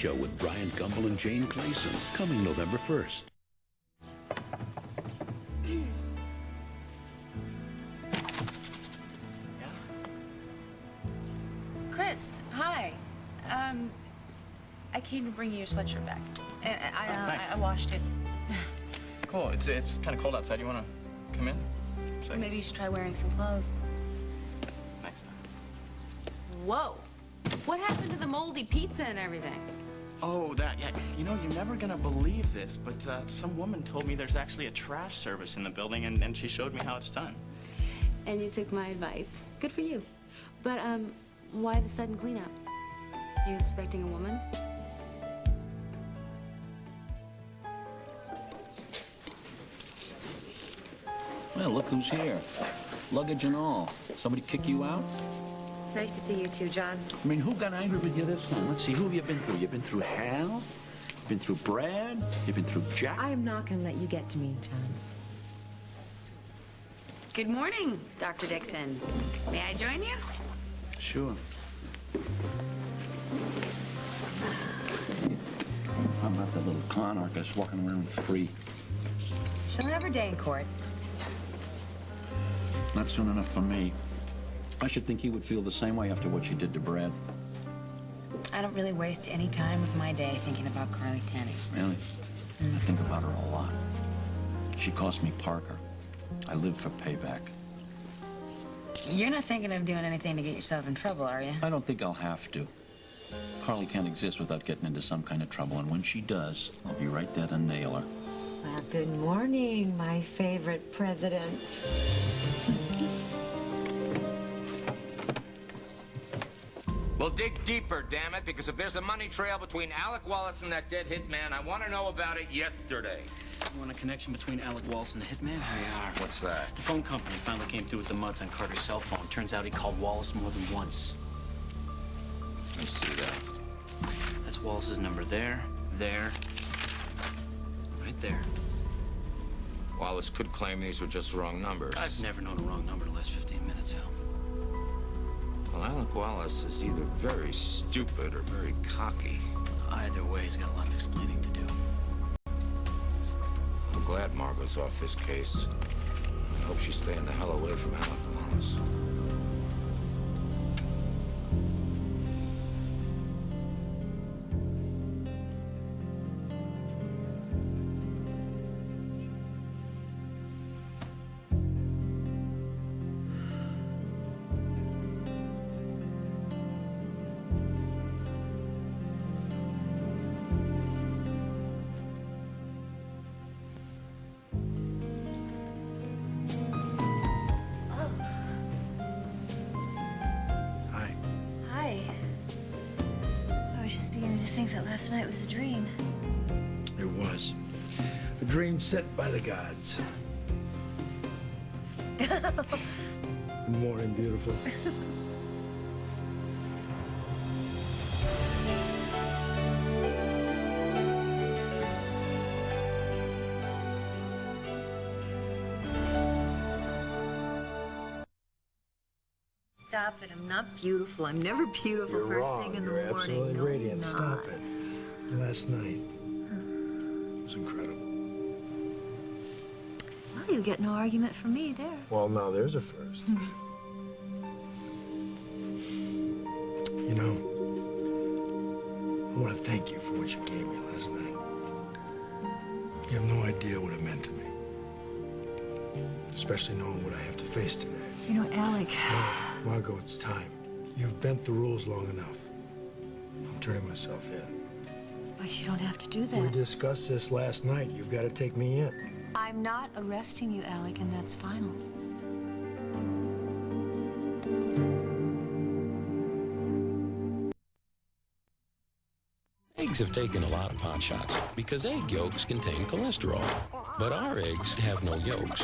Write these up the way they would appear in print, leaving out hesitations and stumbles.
Show with Brian Gumbel and Jane Clayson, coming November 1st. Chris, hi. I came to bring you your sweatshirt back. I washed it. Cool. It's kind of cold outside. You want to come in? Maybe you should try wearing some clothes. Next time. Whoa. What happened to the moldy pizza and everything? Oh, that, yeah. You know, you're never going to believe this, but some woman told me there's actually a trash service in the building, and she showed me how it's done. And you took my advice. Good for you. But, why the sudden cleanup? Are you expecting a woman? Well, look who's here. Luggage and all. Somebody kick you out? Nice to see you too, John. I mean, who got angry with you this time? Let's see, who have you been through? You've been through Hal? You've been through Brad? You've been through Jack? I am not going to let you get to me, John. Good morning, Dr. Dixon. May I join you? Sure. How about that little con artist walking around free? She'll have her day in court. Not soon enough for me. I should think you would feel the same way after what you did to Brad. I don't really waste any time of my day thinking about Carly Tanning. Really? I think about her a lot. She cost me Parker. I live for payback. You're not thinking of doing anything to get yourself in trouble, are you? I don't think I'll have to. Carly can't exist without getting into some kind of trouble, and when she does, I'll be right there to nail her. Well, good morning, my favorite president. Well, dig deeper, damn it, because if there's a money trail between Alec Wallace and that dead hitman, I want to know about it yesterday. You want a connection between Alec Wallace and the hitman? Here you are. What's that? The phone company finally came through with the muds on Carter's cell phone. Turns out he called Wallace more than once. Let me see that. That's Wallace's number there, right there. Wallace could claim these were just wrong numbers. I've never known a wrong number in the last 15 minutes, Hal. Well, Alec Wallace is either very stupid or very cocky. Either way, he's got a lot of explaining to do. I'm glad Margot's off this case. I hope she's staying the hell away from Alec Wallace. Last night was a dream. It was. A dream set by the gods. Good morning, beautiful. Stop it. I'm not beautiful. I'm never beautiful. You're first wrong. thing in You're the morning. absolutely No, radiant. I'm Stop not. it. Last night was incredible. Well, you get no argument from me there. Well, now there's a first. You know, I want to thank you for what you gave me last night. You have no idea what it meant to me. Especially knowing what I have to face today. You know, Alec. Margot, it's time. You've bent the rules long enough. I'm turning myself in. But you don't have to do that. We discussed this last night. You've got to take me in. I'm not arresting you, Alec, and that's final. Eggs have taken a lot of pot shots because egg yolks contain cholesterol. But our eggs have no yolks,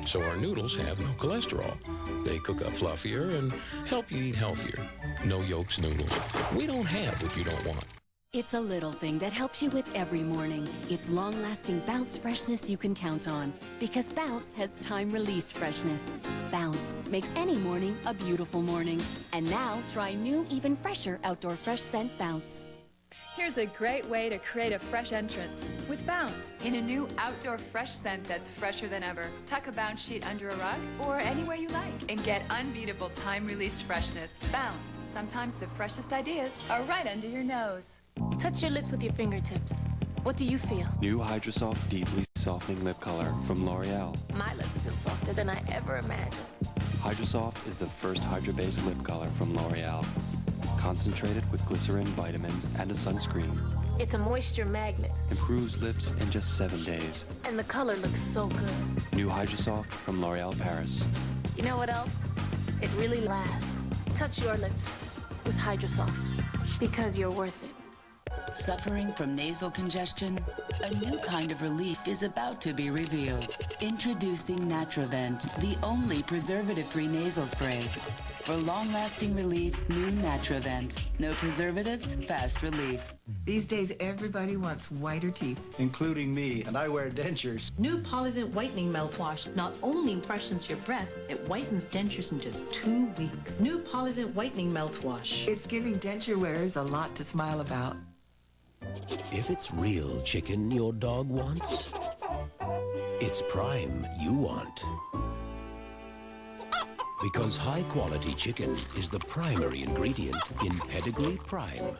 so our noodles have no cholesterol. They cook up fluffier and help you eat healthier. No yolks noodles. We don't have what you don't want. It's a little thing that helps you with every morning. It's long-lasting Bounce freshness you can count on, because Bounce has time-released freshness. Bounce makes any morning a beautiful morning. And now, try new, even fresher Outdoor Fresh Scent Bounce. Here's a great way to create a fresh entrance with Bounce in a new outdoor fresh scent that's fresher than ever. Tuck a Bounce sheet under a rug or anywhere you like and get unbeatable time-released freshness. Bounce. Sometimes the freshest ideas are right under your nose. Touch your lips with your fingertips. What do you feel? New Hydrosoft Deeply Softening Lip Color from L'Oreal. My lips feel softer than I ever imagined. Hydrosoft is the first hydro-based lip color from L'Oreal. Concentrated with glycerin, vitamins, and a sunscreen. It's a moisture magnet. Improves lips in just 7 days. And the color looks so good. New Hydrosoft from L'Oreal Paris. You know what else? It really lasts. Touch your lips with Hydrosoft because you're worth it. Suffering from nasal congestion? A new kind of relief is about to be revealed. Introducing Natravent, the only preservative-free nasal spray. For long-lasting relief, new Natravent. No preservatives, fast relief. These days, everybody wants whiter teeth. Including me, and I wear dentures. New Polident Whitening Mouthwash not only freshens your breath, it whitens dentures in just 2 weeks. New Polident Whitening Mouthwash. It's giving denture wearers a lot to smile about. If it's real chicken your dog wants, it's Prime you want. Because high-quality chicken is the primary ingredient in Pedigree Prime.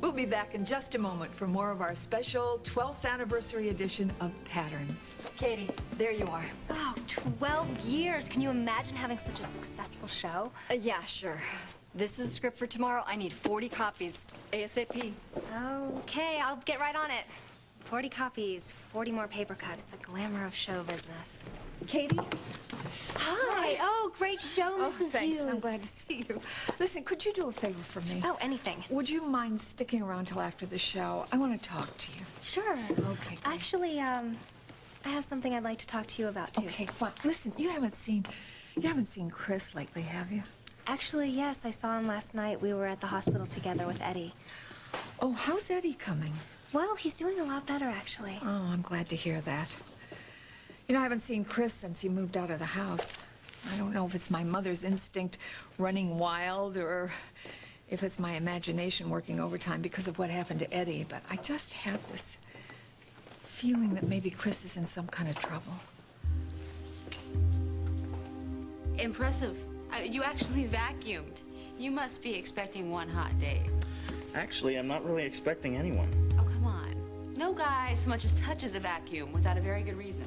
We'll be back in just a moment for more of our special 12th anniversary edition of Patterns. Katie, there you are. Oh, 12 years. Can you imagine having such a successful show? Yeah, sure. This is a script for tomorrow. I need 40 copies, ASAP. Okay, I'll get right on it. 40 copies, 40 more paper cuts, the glamour of show business. Katie? Hi. Oh, great show, Oh, Mrs. thanks. Hughes. I'm glad to see you. Listen, could you do a favor for me? Oh, anything. Would you mind sticking around till after the show? I want to talk to you. Sure. Okay. Actually, I have something I'd like to talk to you about, too. Okay, fine. Listen, you haven't seen Chris lately, have you? Actually, yes, I saw him last night. We were at the hospital together with Eddie. Oh, how's Eddie coming? Well, he's doing a lot better, actually. Oh, I'm glad to hear that. You know, I haven't seen Chris since he moved out of the house. I don't know if it's my mother's instinct running wild or if it's my imagination working overtime because of what happened to Eddie, but I just have this feeling that maybe Chris is in some kind of trouble. Impressive. You actually vacuumed. You must be expecting one hot day. Actually, I'm not really expecting anyone. Oh, come on. No guy so much as touches a vacuum without a very good reason.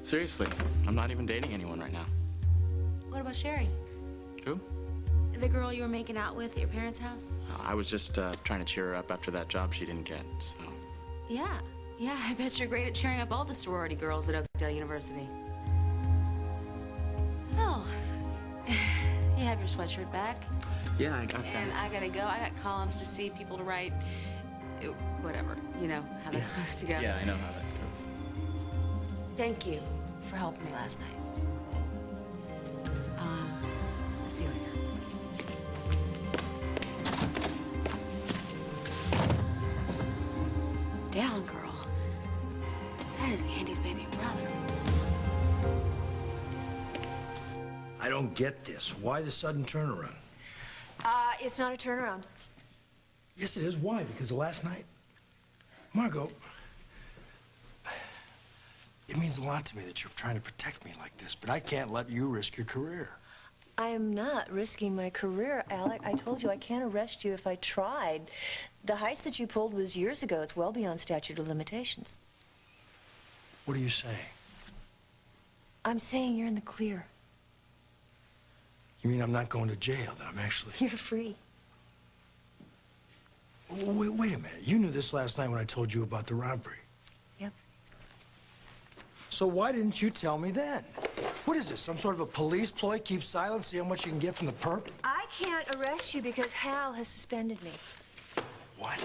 Seriously, I'm not even dating anyone right now. What about Sherry? Who? The girl you were making out with at your parents' house? I was just trying to cheer her up after that job she didn't get, so... Yeah, I bet you're great at cheering up all the sorority girls at Oakdale University. Oh, you have your sweatshirt back? Yeah, I got that. And I gotta go. I got columns to see, people to write. Whatever. You know how that's supposed to go. Yeah, I know how that goes. Thank you for helping me last night. I'll see you later. Down, girl. That is Andy's baby brother. I don't get this. Why the sudden turnaround? It's not a turnaround. Yes, it is. Why? Because of last night? Margot, it means a lot to me that you're trying to protect me like this, but I can't let you risk your career. I am not risking my career, Alec. I told you I can't arrest you if I tried. The heist that you pulled was years ago. It's well beyond statute of limitations. What are you saying? I'm saying you're in the clear. You mean I'm not going to jail, that I'm actually... You're free. Wait a minute. You knew this last night when I told you about the robbery. Yep. So why didn't you tell me then? What is this, some sort of a police ploy? Keep silent, see how much you can get from the perp? I can't arrest you because Hal has suspended me. What?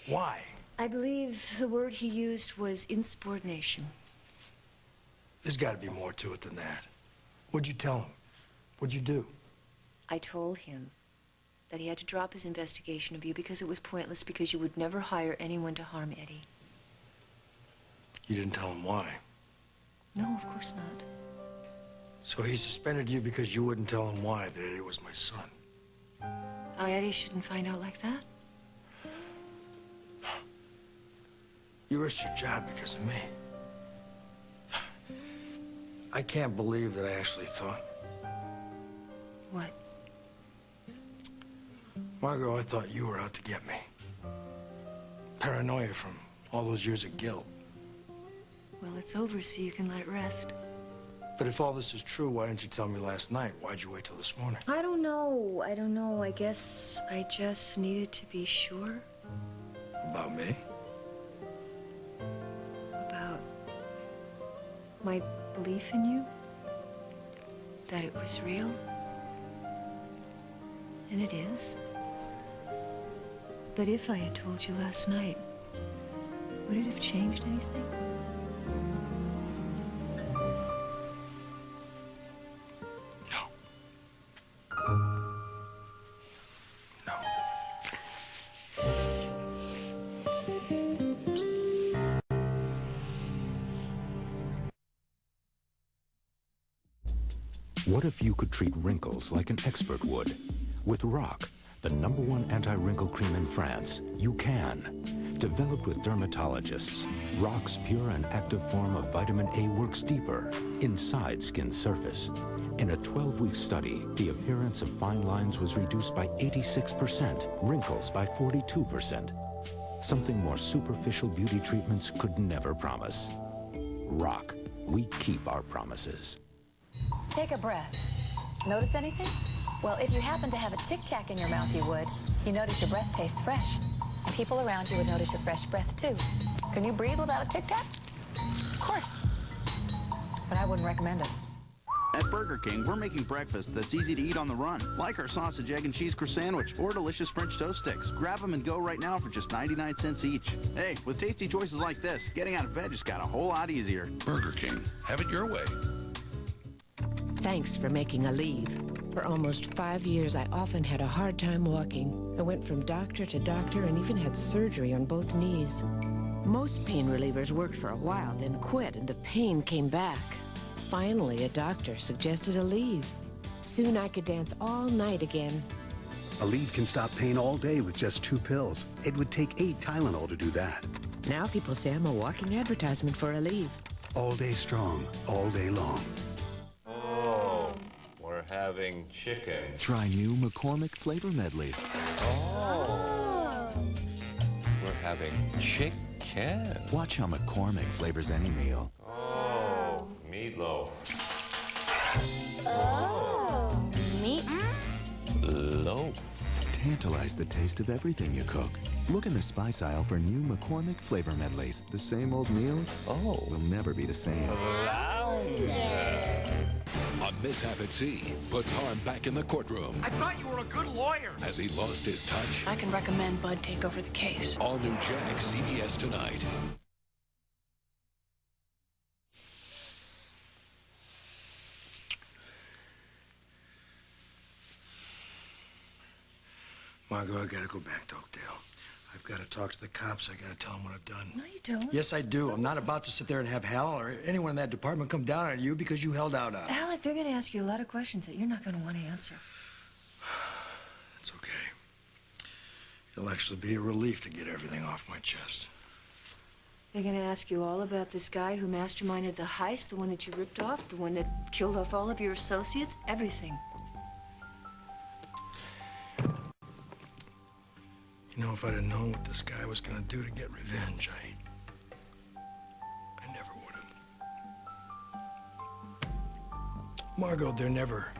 Why? I believe the word he used was insubordination. There's got to be more to it than that. What'd you tell him? What'd you do? I told him that he had to drop his investigation of you because it was pointless, because you would never hire anyone to harm Eddie. You didn't tell him why? No, of course not. So he suspended you because you wouldn't tell him why, that Eddie was my son. Oh, Eddie shouldn't find out like that. You risked your job because of me. I can't believe that I actually thought. What? Margot, I thought you were out to get me. Paranoia from all those years of guilt. Well, it's over, so you can let it rest. But if all this is true, why didn't you tell me last night? Why'd you wait till this morning? I don't know. I guess I just needed to be sure. About me? About my belief in you. That it was real. And it is. But if I had told you last night, would it have changed anything? What if you could treat wrinkles like an expert would? With Rock, the #1 anti-wrinkle cream in France, you can. Developed with dermatologists, Rock's pure and active form of vitamin A works deeper, inside skin surface. In a 12-week study, the appearance of fine lines was reduced by 86%, wrinkles by 42%. Something more superficial beauty treatments could never promise. Rock, we keep our promises. Take a breath. Notice anything? Well, if you happen to have a Tic Tac in your mouth, you would. You notice your breath tastes fresh. People around you would notice your fresh breath, too. Can you breathe without a Tic Tac? Of course. But I wouldn't recommend it. At Burger King, we're making breakfast that's easy to eat on the run, like our sausage, egg, and cheese croissant sandwich or delicious French toast sticks. Grab them and go right now for just 99 cents each. Hey, with tasty choices like this, getting out of bed just got a whole lot easier. Burger King. Have it your way. Thanks for making a leave. For almost 5 years, I often had a hard time walking. I went from doctor to doctor and even had surgery on both knees. Most pain relievers worked for a while, then quit, and the pain came back. Finally, a doctor suggested a leave. Soon I could dance all night again. Aleve can stop pain all day with just 2 pills. It would take 8 Tylenol to do that. Now people say I'm a walking advertisement for Aleve. All day strong, all day long. Oh, we're having chicken. Try new McCormick flavor medleys. Oh. We're having chicken. Watch how McCormick flavors any meal. Oh, meatloaf. Oh. Meat? Loaf. Tantalize the taste of everything you cook. Look in the spice aisle for new McCormick flavor medleys. The same old meals will never be the same. A mishap at sea puts Harm back in the courtroom I thought you were a good lawyer. as he lost his touch. I can recommend Bud take over the case. All new Jag, CBS tonight. Margot, I gotta go back to Oakdale. I've got to talk to the cops. I gotta tell them what I've done. No, you don't. Yes, I do. I'm not about to sit there and have Hal or anyone in that department come down on you because you held out on them. Alec, they're going to ask you a lot of questions that you're not going to want to answer. It's okay. It'll actually be a relief to get everything off my chest. They're going to ask you all about this guy who masterminded the heist, the one that you ripped off, the one that killed off all of your associates, everything. You know, if I'd have known what this guy was gonna do to get revenge, I never would have. Margot, they're never,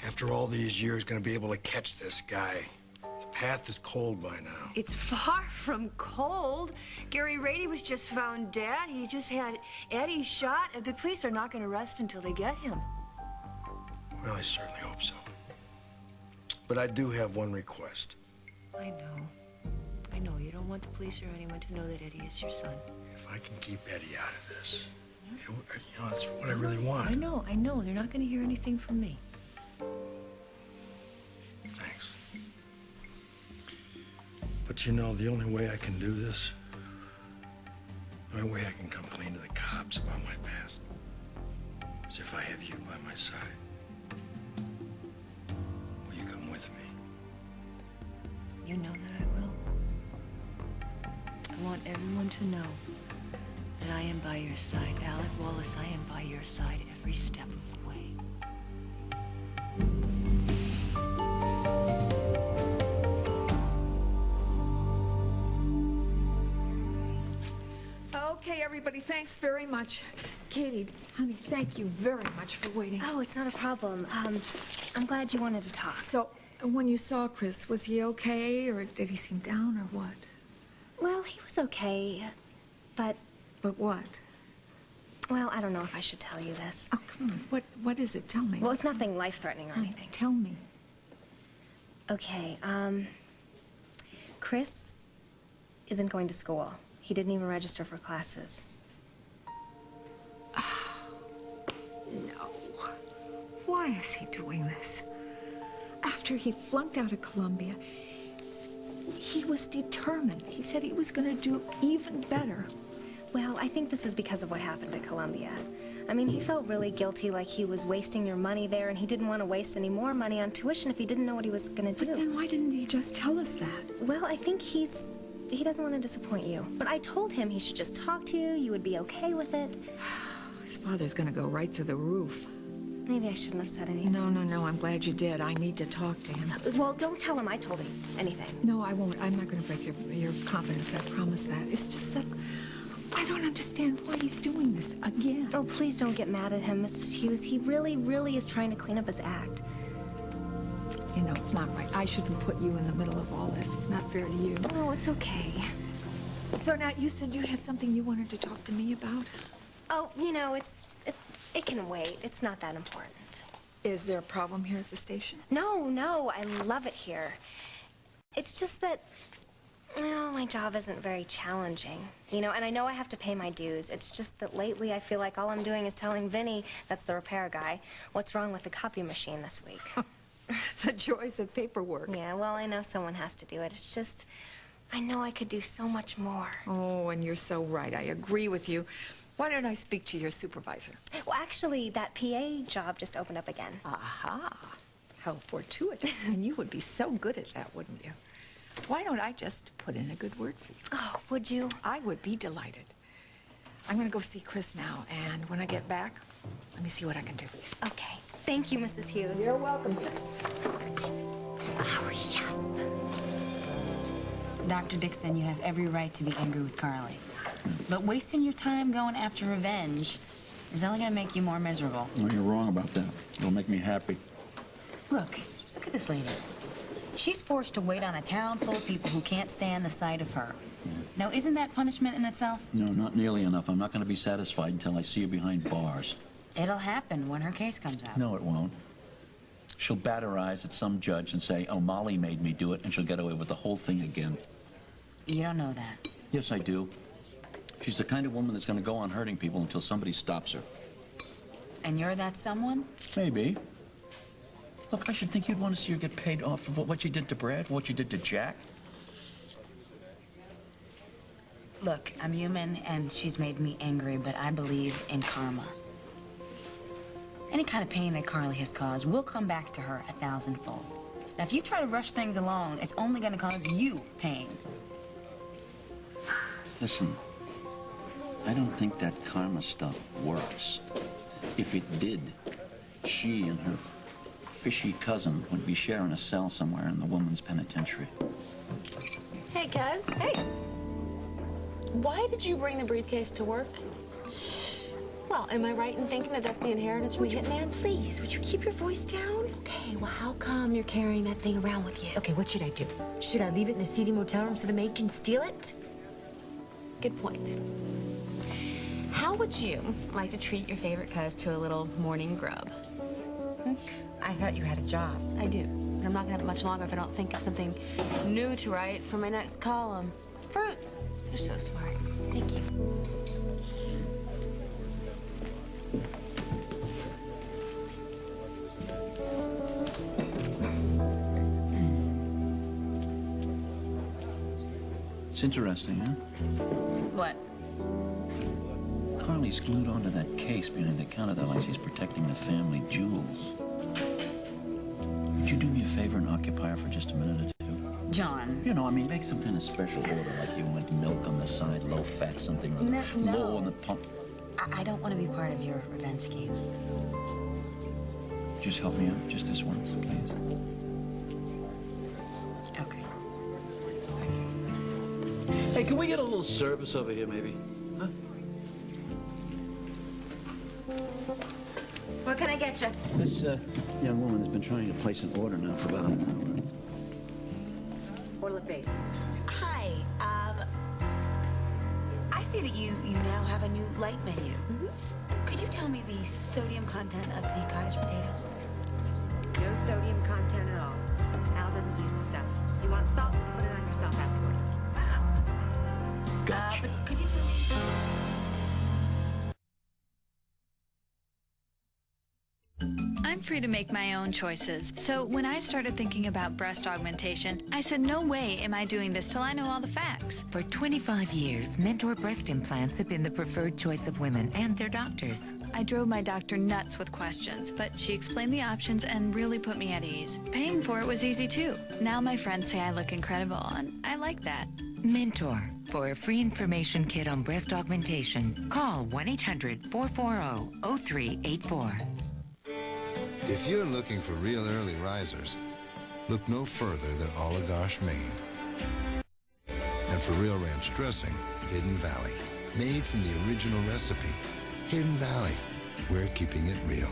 after all these years, gonna be able to catch this guy. The path is cold by now. It's far from cold. Gary Rady was just found dead. He just had Eddie shot. The police are not going to rest until they get him. Well, I certainly hope so. But I do have one request. I know. I know. You don't want the police or anyone to know that Eddie is your son. If I can keep Eddie out of this, you know, that's what I really want. I know. They're not going to hear anything from me. Thanks. But you know, the only way I can do this, the only way I can come clean to the cops about my past, is if I have you by my side. Will you come with me? You know that I will. I want everyone to know that I am by your side. Alec Wallace, I am by your side every step of the way. Okay, everybody, thanks very much. Katie, honey, thank you very much for waiting. Oh, it's not a problem. I'm glad you wanted to talk. So, when you saw Chris, was he okay, or did he seem down, or what? Well, he was okay, but... But what? Well, I don't know if I should tell you this. Oh, come on. What is it? Tell me. Well, it's nothing life-threatening or anything. Tell me. Okay, Chris isn't going to school. He didn't even register for classes. No. Why is he doing this? After he flunked out of Columbia, he was determined. He said he was going to do even better. Well, I think this is because of what happened at Columbia. I mean, he felt really guilty, like he was wasting your money there, and he didn't want to waste any more money on tuition if he didn't know what he was going to do. But then why didn't he just tell us that? Well, I think he doesn't want to disappoint you. But I told him he should just talk to you, you would be okay with it. His father's going to go right through the roof. Maybe I shouldn't have said anything. No, I'm glad you did. I need to talk to him. Well, don't tell him I told him anything. No, I won't. I'm not going to break your confidence, I promise that. It's just that I don't understand why he's doing this again. Oh, please don't get mad at him, Mrs. Hughes. He really, really is trying to clean up his act. You know, it's not right. I shouldn't put you in the middle of all this. It's not fair to you. Oh, it's okay. So now, you said you had something you wanted to talk to me about? Oh, you know, it can wait. It's not that important. Is there a problem here at the station? No, I love it here. It's just that, well, my job isn't very challenging, you know, and I know I have to pay my dues. It's just that lately I feel like all I'm doing is telling Vinny, that's the repair guy, what's wrong with the copy machine this week. The joys of paperwork. Yeah, well, I know someone has to do it. It's just, I know I could do so much more. Oh, and you're so right. I agree with you. Why don't I speak to your supervisor? Well, actually, that PA job just opened up again. Aha. How fortuitous. And you would be so good at that, wouldn't you? Why don't I just put in a good word for you? Oh, would you? I would be delighted. I'm going to go see Chris now, and when I get back, let me see what I can do. Okay. Thank you, Mrs. Hughes. You're welcome. Oh, yes. Dr. Dixon, you have every right to be angry with Carly. But wasting your time going after revenge is only going to make you more miserable. No, you're wrong about that. It'll make me happy. Look at this lady. She's forced to wait on a town full of people who can't stand the sight of her. Now, isn't that punishment in itself? No, not nearly enough. I'm not going to be satisfied until I see you behind bars. It'll happen when her case comes out. No, it won't. She'll bat her eyes at some judge and say, oh, Molly made me do it, and she'll get away with the whole thing again. You don't know that. Yes, I do. She's the kind of woman that's going to go on hurting people until somebody stops her. And you're that someone? Maybe. Look, I should think you'd want to see her get paid off for what you did to Brad, for what you did to Jack. Look, I'm human, and she's made me angry, but I believe in karma. Any kind of pain that Carly has caused will come back to her 1,000-fold. Now, if you try to rush things along, it's only going to cause you pain. Listen, I don't think that karma stuff works. If it did, she and her fishy cousin would be sharing a cell somewhere in the woman's penitentiary. Hey, cuz. Hey. Why did you bring the briefcase to work? Well, am I right in thinking that that's the inheritance from the hitman? Please, would you keep your voice down? Okay, well, how come you're carrying that thing around with you? Okay, what should I do? Should I leave it in the seedy motel room so the maid can steal it? Good point. How would you like to treat your favorite cuz to a little morning grub? I thought you had a job. I do, but I'm not gonna have it much longer if I don't think of something new to write for my next column. Fruit. You're so smart. Thank you. It's interesting, huh? What? Carly's glued onto that case behind the counter there like she's protecting the family jewels. Would you do me a favor and occupy her for just a minute or two? John. You know, I mean, make some kind of special order, like you want milk on the side, low fat, something or other, No. low on the pump. I don't want to be part of your revenge scheme. Just help me out, just this once, please. Okay. Hey, can we get a little service over here, maybe? Huh? What can I get you? This young woman has been trying to place an order now for about an What'll it be? Hi. I see that you now have a new light menu. Could you tell me the sodium content of the cottage potatoes? No sodium content at all. Al doesn't use the stuff. You want salt? Put it on yourself afterward. Wow. Gotcha. But could you tell me? I'm free to make my own choices. So when I started thinking about breast augmentation, I said, no way am I doing this till I know all the facts. For 25 years, Mentor breast implants have been the preferred choice of women and their doctors. I drove my doctor nuts with questions, but she explained the options and really put me at ease. Paying for it was easy too. Now my friends say I look incredible, and I like that. Mentor. For a free information kit on breast augmentation, call 1-800-440-0384. If you're looking for real early risers, look no further than Oligarch, Maine. And for real ranch dressing, Hidden Valley. Made from the original recipe. Hidden Valley. We're keeping it real.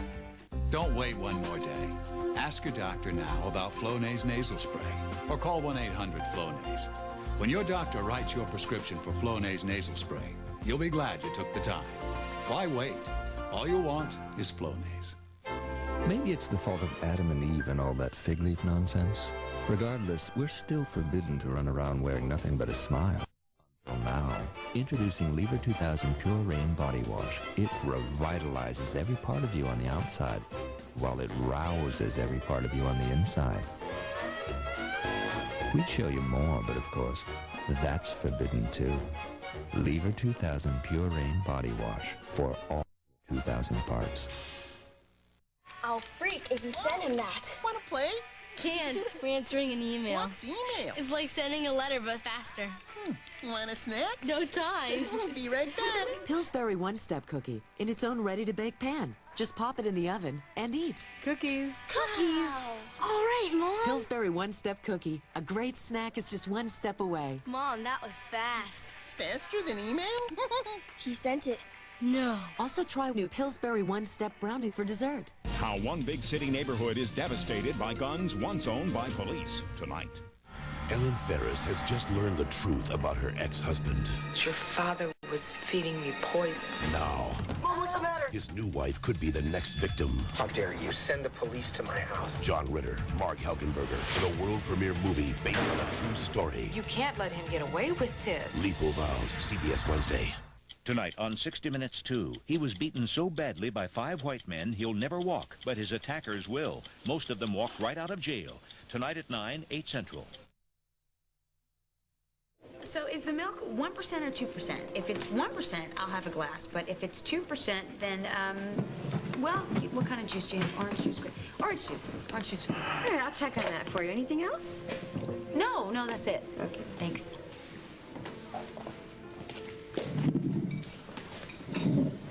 Don't wait one more day. Ask your doctor now about Flonase nasal spray or call 1-800-FLONASE. When your doctor writes your prescription for Flonase nasal spray, you'll be glad you took the time. Why wait? All you want is Flonase. Maybe it's the fault of Adam and Eve and all that fig leaf nonsense. Regardless, we're still forbidden to run around wearing nothing but a smile. Well, now, introducing Lever 2000 Pure Rain Body Wash. It revitalizes every part of you on the outside, while it rouses every part of you on the inside. We'd show you more, but of course, that's forbidden too. Lever 2000 Pure Rain Body Wash for all 2,000 parts. I'll freak if you send him that. Want to play? Can't. We're answering an email. What's email? It's like sending a letter, but faster. Want a snack? No time. Be right back. Pillsbury One-Step Cookie in its own ready-to-bake pan. Just pop it in the oven and eat. Cookies. Cookies. Wow. All right, Mom. Pillsbury One-Step Cookie. A great snack is just one step away. Mom, that was fast. Faster than email? He sent it. No. Also try new Pillsbury One-Step Brownie for dessert. How one big city neighborhood is devastated by guns once owned by police. Tonight. Ellen Ferris has just learned the truth about her ex-husband. Your father was feeding me poison. Now, Mom, what's the matter? his new wife could be the next victim. How dare you send the police to my house? John Ritter, Mark Helgenberger, in a world premiere movie based on a true story. You can't let him get away with this. Lethal Vows, CBS Wednesday. Tonight on 60 Minutes 2, he was beaten so badly by 5 white men he'll never walk, but his attackers will. Most of them walked right out of jail. Tonight at 9, 8 Central. So is the milk 1% or 2%? If it's 1%, I'll have a glass. But if it's 2%, then, well, what kind of juice do you have? Orange juice? Orange juice. Orange juice. All right, I'll check on that for you. Anything else? No, that's it. Okay. Thanks.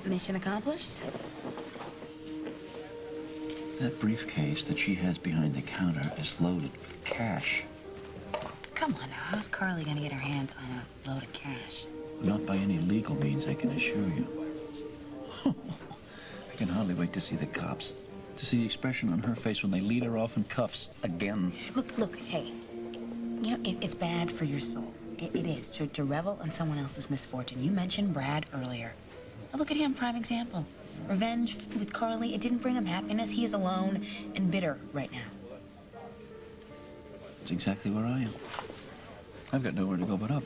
Mission accomplished? That briefcase that she has behind the counter is loaded with cash. Come on now, how's Carly gonna get her hands on a load of cash? Not by any legal means, I can assure you. I can hardly wait to see the cops. To see the expression on her face when they lead her off in cuffs again. Look, hey. You know, it's bad for your soul. It is, to revel in someone else's misfortune. You mentioned Brad earlier. Now look at him, prime example. Revenge with Carly, it didn't bring him happiness. He is alone and bitter right now. That's exactly where I am. I've got nowhere to go but up.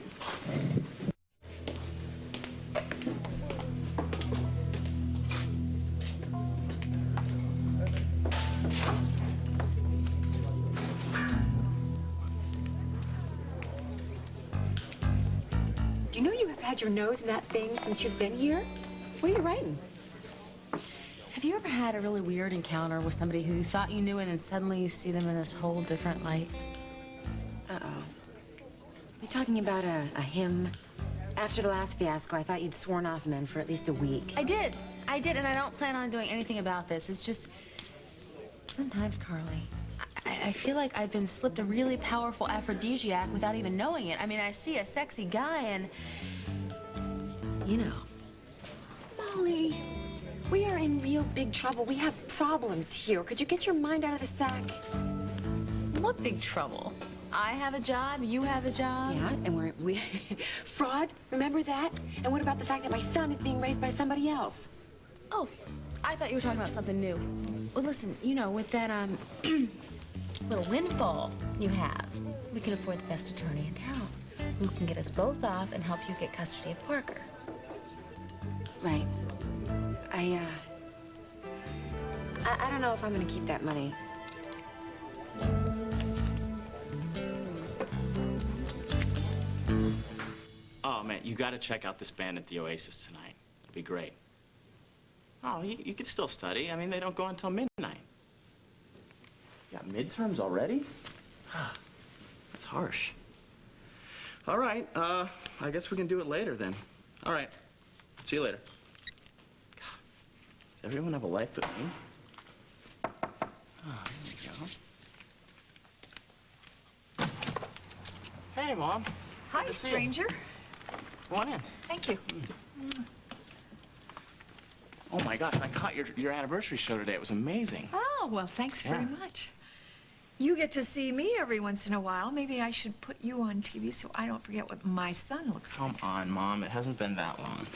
Do you know you have had your nose in that thing since you've been here? What are you writing? Have you ever had a really weird encounter with somebody who you thought you knew and then suddenly you see them in this whole different light? Uh-oh. You talking about a hymn? After the last fiasco, I thought you'd sworn off men for at least a week. I did, and I don't plan on doing anything about this. It's just, sometimes, Carly, I feel like I've been slipped a really powerful aphrodisiac without even knowing it. I mean, I see a sexy guy and, you know. Molly, we are in real big trouble. We have problems here. Could you get your mind out of the sack? What big trouble? I have a job, you have a job. Yeah, and we fraud, remember that? And what about the fact that my son is being raised by somebody else? Oh, I thought you were talking about something new. Well, listen, you know, with that, little windfall you have, we can afford the best attorney in town, who can get us both off and help you get custody of Parker. Right. I don't know if I'm gonna keep that money. Oh, man, you gotta check out this band at the Oasis tonight. It'll be great. Oh, you can still study. I mean, they don't go until midnight. You got midterms already? That's harsh. All right, I guess we can do it later then. All right, see you later. God, does everyone have a life but me? Oh, there we go. Hey, Mom. Hi, Good to see you. stranger. Come on in. Thank you. Oh my gosh, I caught your anniversary show today. It was amazing. Oh, well, thanks very Yeah. much. You get to see me every once in a while. Maybe I should put you on TV so I don't forget what my son looks like. Come on, Mom. It hasn't been that long.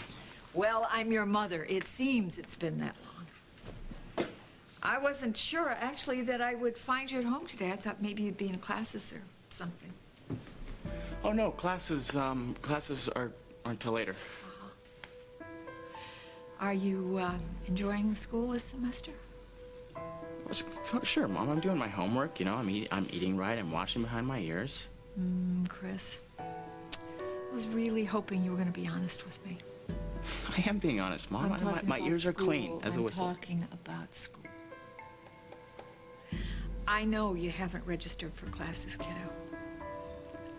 Well, I'm your mother. It seems it's been that long. I wasn't sure, actually, that I would find you at home today. I thought maybe you'd be in classes or something. Oh no, classes aren't till later. Are you enjoying school this semester? Sure, Mom. I'm doing my homework. You know, I'm eating right. I'm watching behind my ears. Chris, I was really hoping you were going to be honest with me. I am being honest, Mom. My ears are clean as a whistle. I'm talking about school. I know you haven't registered for classes, kiddo.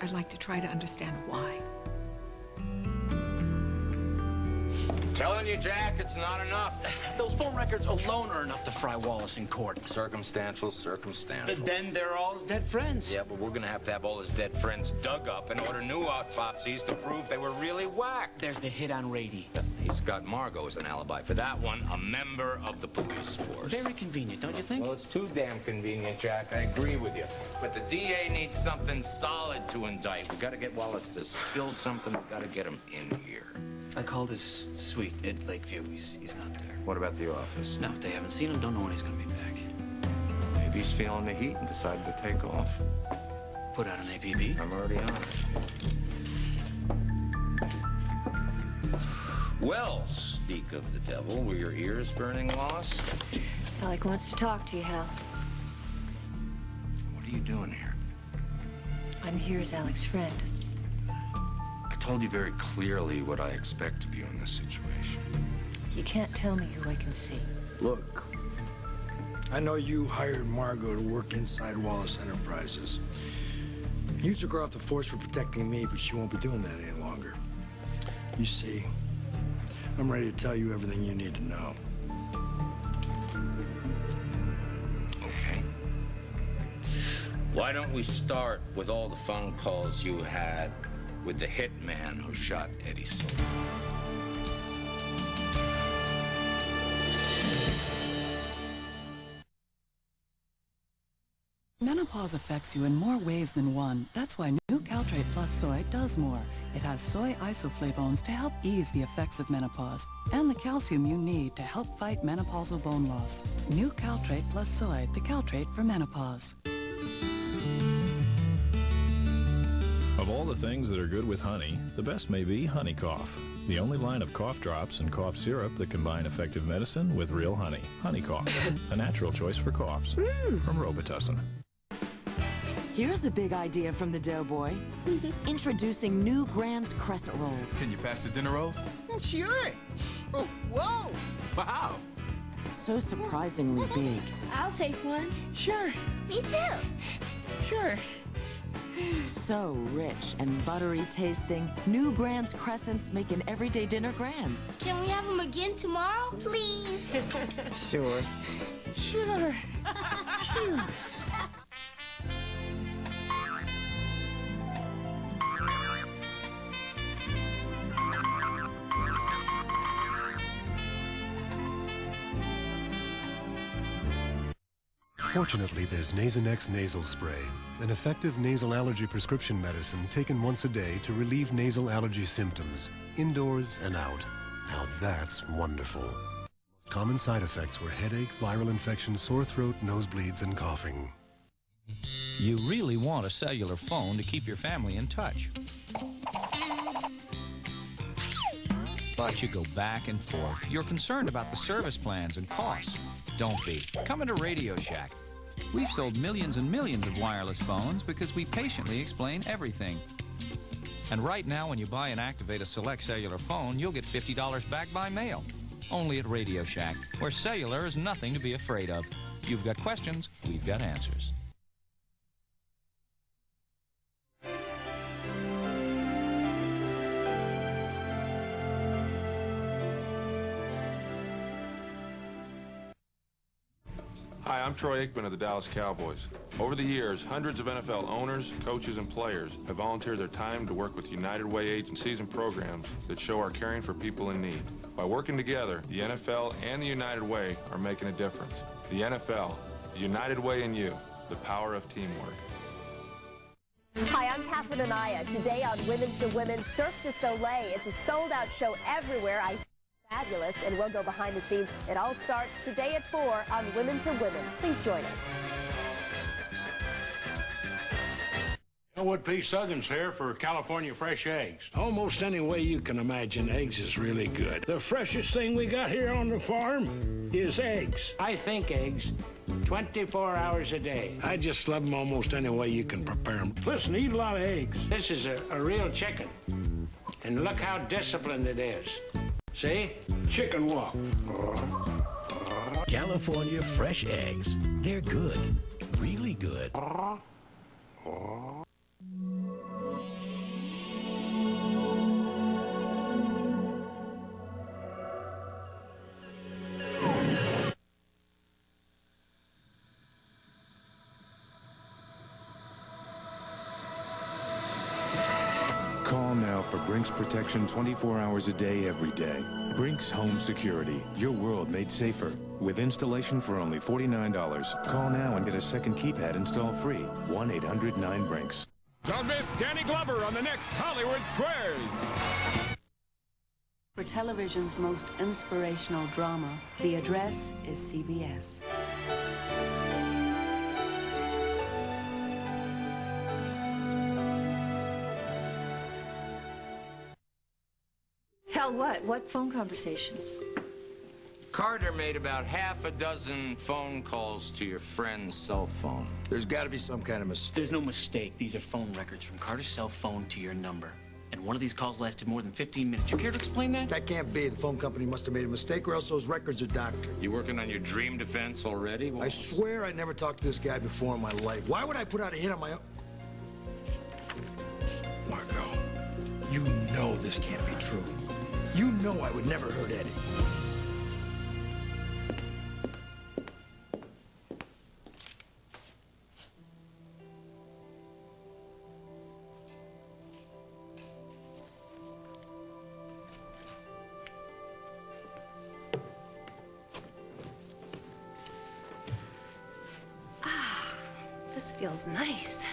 I'd like to try to understand why. Telling you, Jack, it's not enough. Those phone records alone are enough to fry Wallace in court. Circumstantial. But then they're all his dead friends. Yeah, but we're gonna have to have all his dead friends dug up and order new autopsies to prove they were really whacked. There's the hit on Rady. He's got Margot as an alibi for that one, a member of the police force. Very convenient, don't you think? Well, it's too damn convenient, Jack. I agree with you. But the DA needs something solid to indict. We gotta get Wallace to spill something. We gotta get him in here. I called his suite at Lakeview. He's not there. What about the office? No, if they haven't seen him, don't know when he's gonna be back. Maybe he's feeling the heat and decided to take off. Put out an APB? I'm already on it. Well, speak of the devil, were your ears burning, Wallace? Alec wants to talk to you, Hal. What are you doing here? I'm here as Alec's friend. I told you very clearly what I expect of you in this situation. You can't tell me who I can see. Look, I know you hired Margot to work inside Wallace Enterprises. You took her off the force for protecting me, but she won't be doing that any longer. You see, I'm ready to tell you everything you need to know. Okay. Why don't we start with all the phone calls you had with the hitman who shot Eddie Silver? Menopause affects you in more ways than one. That's why new Caltrate Plus Soy does more. It has soy isoflavones to help ease the effects of menopause and the calcium you need to help fight menopausal bone loss. New Caltrate Plus Soy, the Caltrate for menopause. Of all the things that are good with honey, the best may be Honey Cough, the only line of cough drops and cough syrup that combine effective medicine with real honey. Honey Cough, a natural choice for coughs. From Robitussin. Here's a big idea from the Doughboy. Introducing new Grand's Crescent Rolls. Can you pass the dinner rolls? Sure. Oh, whoa. Wow. So surprisingly big. I'll take one. Sure. Me too. Sure. So rich and buttery tasting, new Grand's crescents make an everyday dinner grand. Can we have them again tomorrow? Please. Sure. Sure. Sure. Fortunately, there's Nasonex nasal spray, an effective nasal allergy prescription medicine taken once a day to relieve nasal allergy symptoms, indoors and out. Now that's wonderful. Common side effects were headache, viral infection, sore throat, nosebleeds, and coughing. You really want a cellular phone to keep your family in touch. But you go back and forth. You're concerned about the service plans and costs. Don't be. Come into Radio Shack. We've sold millions and millions of wireless phones because we patiently explain everything. And right now, when you buy and activate a select cellular phone, you'll get $50 back by mail. Only at Radio Shack, where cellular is nothing to be afraid of. You've got questions, we've got answers. Hi, I'm Troy Aikman of the Dallas Cowboys. Over the years, hundreds of NFL owners, coaches, and players have volunteered their time to work with United Way agencies and programs that show our caring for people in need. By working together, the NFL and the United Way are making a difference. The NFL, the United Way, and you, the power of teamwork. Hi, I'm Catherine Anaya. Today on Women to Women, Cirque du Soleil. It's a sold-out show everywhere. Fabulous, and we'll go behind the scenes. It all starts today at 4 on Women to Women. Please join us. Elwood P. Southern's here for California fresh eggs. Almost any way you can imagine, eggs is really good. The freshest thing we got here on the farm is eggs. I think eggs 24 hours a day. I just love them almost any way you can prepare them. Listen, eat a lot of eggs. This is a real chicken. And look how disciplined it is. See? Chicken walk. California fresh eggs. They're good. Really good. Call now for Brinks protection 24 hours a day, every day. Brinks Home Security. Your world made safer. With installation for only $49. Call now and get a second keypad installed free. 1-800-9-BRINKS. Don't miss Danny Glover on the next Hollywood Squares. For television's most inspirational drama, the address is CBS. Hell, what? What phone conversations? Carter made about half a dozen phone calls to your friend's cell phone. There's got to be some kind of mistake. There's no mistake. These are phone records from Carter's cell phone to your number. And one of these calls lasted more than 15 minutes. You care to explain that? That can't be. The phone company must have made a mistake, or else those records are doctored. You working on your dream defense already? I swear I never talked to this guy before in my life. Why would I put out a hit on my own? Margot, you know this can't be true. You know I would never hurt Eddie. This feels nice.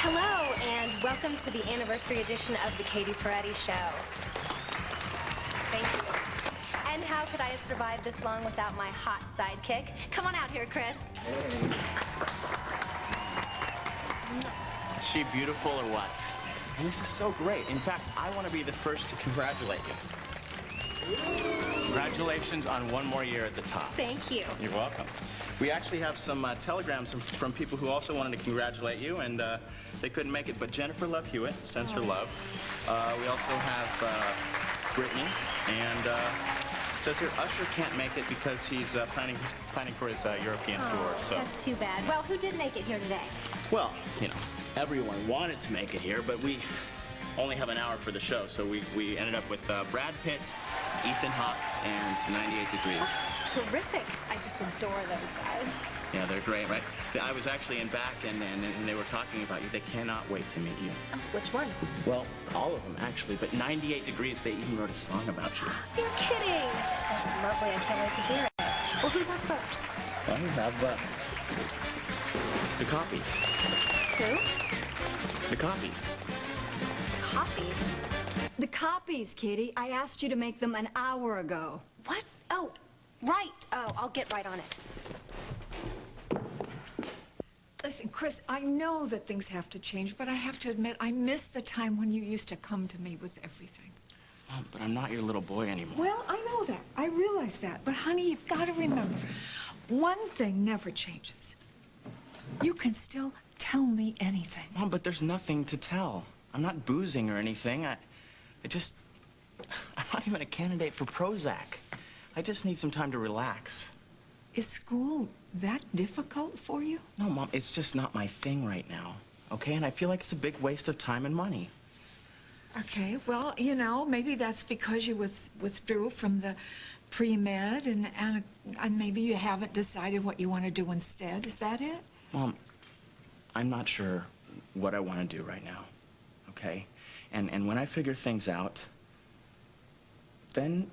Hello, and welcome to the anniversary edition of the Katie Peretti Show. Thank you. And how could I have survived this long without my hot sidekick? Come on out here, Chris. Is she beautiful or what? And this is so great. In fact, I want to be the first to congratulate you. Congratulations on one more year at the top. Thank you. You're welcome. We actually have some telegrams from people who also wanted to congratulate you, and they couldn't make it, but Jennifer Love Hewitt sends her love. We also have Brittany, and Says here, Usher can't make it because he's planning for his European tour, so... That's too bad. Well, who did make it here today? Well, you know, everyone wanted to make it here, but we only have an hour for the show, so we ended up with Brad Pitt, Ethan Hawke, and 98 Degrees. Terrific. I just adore those guys. Yeah, they're great, right? I was actually in back, and they were talking about you. They cannot wait to meet you. Oh, which ones? Well, all of them, actually, but 98 Degrees, they even wrote a song about you. You're kidding. That's lovely. I can't wait to hear it. Well, who's up first? Well, we have the Copies. Who? The Copies. Copies? The copies, Katie. I asked you to make them an hour ago. What? Oh, right. Oh, I'll get right on it. Listen, Chris, I know that things have to change, but I have to admit, I miss the time when you used to come to me with everything. Oh, but I'm not your little boy anymore. Well, I know that. I realize that. But, honey, you've got to remember, one thing never changes. You can still tell me anything. Mom, but there's nothing to tell. I'm not boozing or anything. I'm not even a candidate for Prozac. I just need some time to relax. Is school that difficult for you? No, Mom, it's just not my thing right now, okay? And I feel like it's a big waste of time and money. Okay, well, you know, maybe that's because you withdrew from the pre-med and maybe you haven't decided what you want to do instead. Is that it? Mom, I'm not sure what I want to do right now, okay? And when I figure things out, then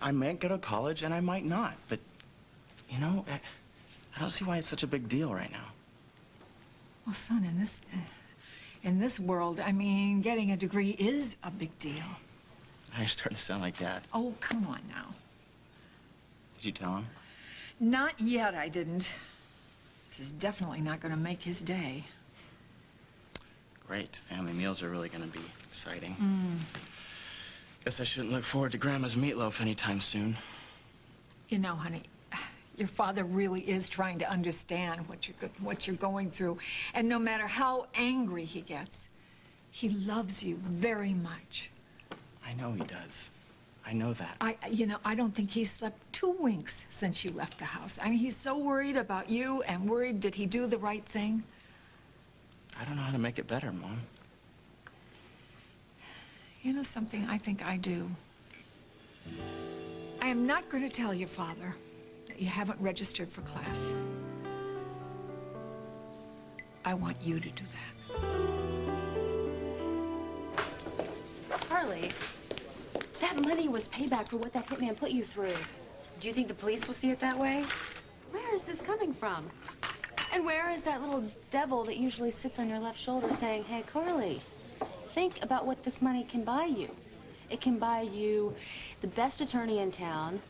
I might go to college and I might not. But, you know, I don't see why it's such a big deal right now. Well, son, in this world, I mean, getting a degree is a big deal. You're starting to sound like Dad. Oh, come on now. Did you tell him? Not yet, I didn't. This is definitely not going to make his day. Great. Family meals are really going to be exciting. Guess I shouldn't look forward to Grandma's meatloaf anytime soon. You know, honey, your father really is trying to understand what you're going through. And no matter how angry he gets, he loves you very much. I know he does. I know that. I don't think he's slept 2 winks since you left the house. I mean, he's so worried about you and worried, did he do the right thing? I don't know how to make it better, Mom. You know something, I think I do. I am not going to tell your father that you haven't registered for class. I want you to do that. Carly, that money was payback for what that hitman put you through. Do you think the police will see it that way? Where is this coming from? And where is that little devil that usually sits on your left shoulder saying, hey, Carly, think about what this money can buy you. It can buy you the best attorney in town,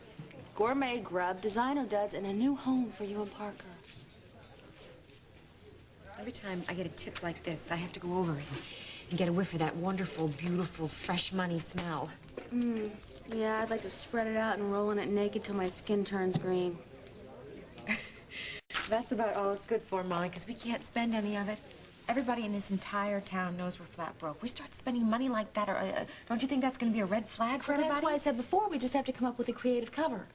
gourmet grub, designer duds, and a new home for you and Parker. Every time I get a tip like this, I have to go over and get a whiff of that wonderful, beautiful, fresh money smell. Yeah, I'd like to spread it out and roll in it naked till my skin turns green. That's about all it's good for, Molly, because we can't spend any of it. Everybody in this entire town knows we're flat broke. We start spending money like that, or don't you think that's going to be a red flag for everybody? That's why I said before, we just have to come up with a creative cover.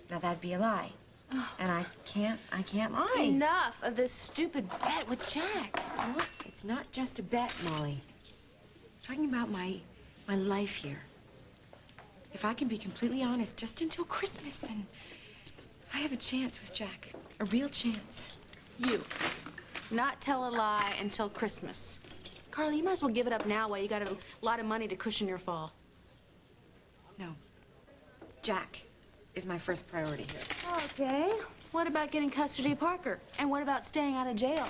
Now, that'd be a lie. And I can't lie. Enough of this stupid bet with Jack. Look, it's not just a bet, Molly. I'm talking about my life here. If I can be completely honest, just until Christmas, and I have a chance with Jack. A real chance. You. Not tell a lie until Christmas. Carly, you might as well give it up now while you got a lot of money to cushion your fall. No. Jack is my first priority here. Okay. What about getting custody of Parker? And what about staying out of jail?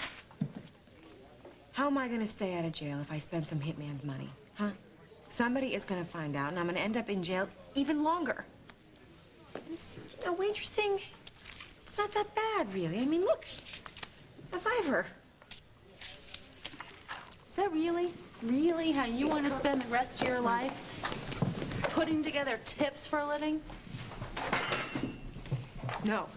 How am I going to stay out of jail if I spend some hitman's money? Huh? Somebody is going to find out, and I'm going to end up in jail even longer. It's, you know, waitressing, it's not that bad, really. I mean, look, a $5. Is that really how you want to spend the rest of your life? Putting together tips for a living? No,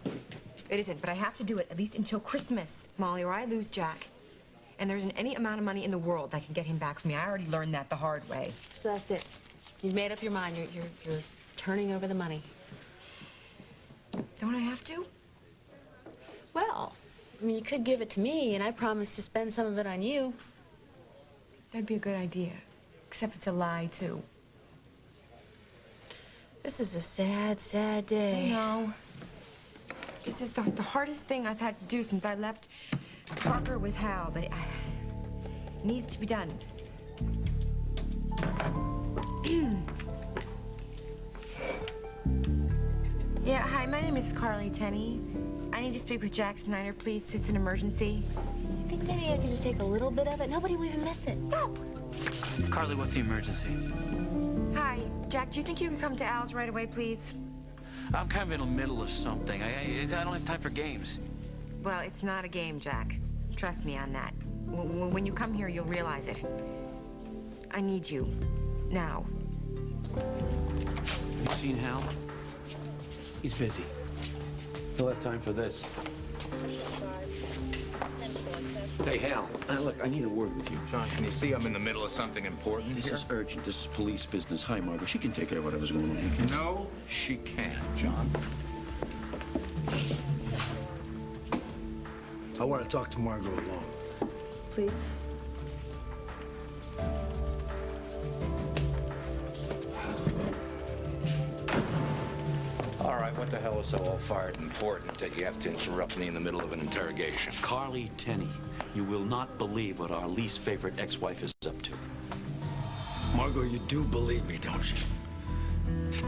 it isn't, but I have to do it at least until Christmas, Molly, or I lose Jack. And there isn't any amount of money in the world that can get him back from me. I already learned that the hard way. So that's it. You've made up your mind. You're turning over the money. Don't I have to? Well, I mean, you could give it to me, and I promise to spend some of it on you. That'd be a good idea. Except it's a lie, too. This is a sad, sad day. No. This is the hardest thing I've had to do since I left Parker with Hal, but it needs to be done. Yeah, hi, my name is Carly Tenney. I need to speak with Jack Snyder, please. It's an emergency. You think maybe I could just take a little bit of it? Nobody will even miss it. No! Carly, what's the emergency? Hi, Jack, do you think you could come to Al's right away, please? I'm kind of in the middle of something. I don't have time for games. Well, it's not a game, Jack. Trust me on that. When you come here, you'll realize it. I need you. Now. You seen Hal? He's busy. He'll have time for this. Hey, Hal. Look, I need a word with you. John, can you see I'm in the middle of something important This here? is urgent. This is police business. Hi, Margaret. She can take care of whatever's going on here, can't she? No, she can't, John. I want to talk to Margot alone. Please. All right, what the hell is so all-fired important that you have to interrupt me in the middle of an interrogation? Carly Tenney, you will not believe what our least favorite ex-wife is up to. Margot, you do believe me, don't you?